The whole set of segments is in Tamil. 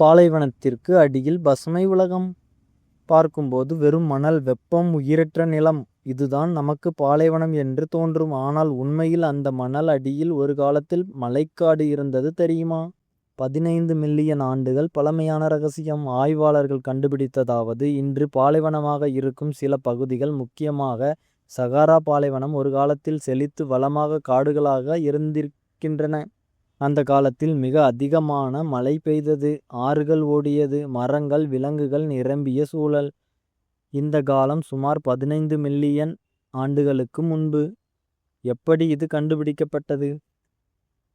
பாலைவனத்திற்கு அடியில் பசுமை உலகம். பார்க்கும்போது வெறும் மணல், வெப்பம், உயிரற்ற நிலம். இதுதான் நமக்கு பாலைவனம் என்று தோன்றும். ஆனால் உண்மையில் அந்த மணல் அடியில் ஒரு காலத்தில் மழைக்காடு இருந்தது தெரியுமா? 15 மில்லியன் ஆண்டுகள் பழமையான ரகசியம். ஆய்வாளர்கள் கண்டுபிடித்ததாவது, இன்று பாலைவனமாக இருக்கும் சில பகுதிகள், முக்கியமாக சகாரா பாலைவனம், ஒரு காலத்தில் செழித்து வளமாக காடுகளாக இருந்திருக்கின்றன. அந்த காலத்தில் மிக அதிகமான மழை பெய்தது, ஆறுகள் ஓடியது, மரங்கள், விலங்குகள் நிரம்பிய சூழல். இந்த காலம் சுமார் 15 மில்லியன் ஆண்டுகளுக்கு முன்பு. எப்படி இது கண்டுபிடிக்கப்பட்டது?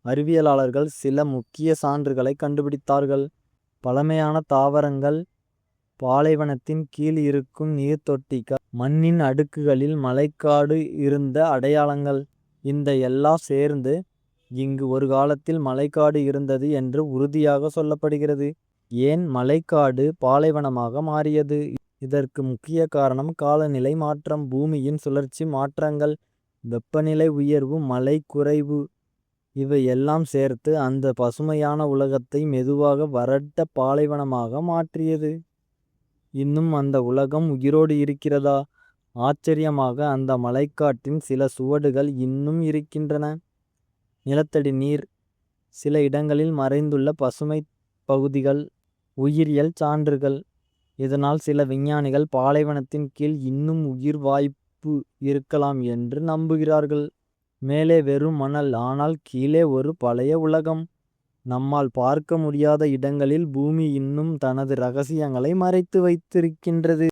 அறிவியலாளர்கள் சில முக்கிய சான்றுகளை கண்டுபிடித்தார்கள். பழமையான தாவரங்கள், பாலைவனத்தின் கீழ் இருக்கும் நீர்த்தொட்டிகள், மண்ணின் அடுக்குகளில் மழைக்காடு இருந்த அடையாளங்கள். இந்த எல்லாம் சேர்ந்து இங்கு ஒரு காலத்தில் மழைக்காடு இருந்தது என்று உறுதியாக சொல்லப்படுகிறது. ஏன் மழைக்காடு பாலைவனமாக மாறியது? இதற்கு முக்கிய காரணம் காலநிலை மாற்றம், பூமியின் சுழற்சி மாற்றங்கள், வெப்பநிலை உயர்வு, மழை குறைவு. இவை எல்லாம் சேர்த்து அந்த பசுமையான உலகத்தை மெதுவாக வறண்ட பாலைவனமாக மாற்றியது. இன்னும் அந்த உலகம் உயிரோடு இருக்கிறதா? ஆச்சரியமாக, அந்த மழைக்காட்டின் சில சுவடுகள் இன்னும் இருக்கின்றன. நிலத்தடி நீர், சில இடங்களில் மறைந்துள்ள பசுமை பகுதிகள், உயிரியல் சான்றுகள். இதனால் சில விஞ்ஞானிகள் பாலைவனத்தின் கீழ் இன்னும் உயிர் வாய்ப்பு இருக்கலாம் என்று நம்புகிறார்கள். மேலே வெறும் மணல், ஆனால் கீழே ஒரு பழைய உலகம். நம்மால் பார்க்க முடியாத இடங்களில் பூமி இன்னும் தனது ரகசியங்களை மறைத்து வைத்திருக்கின்றது.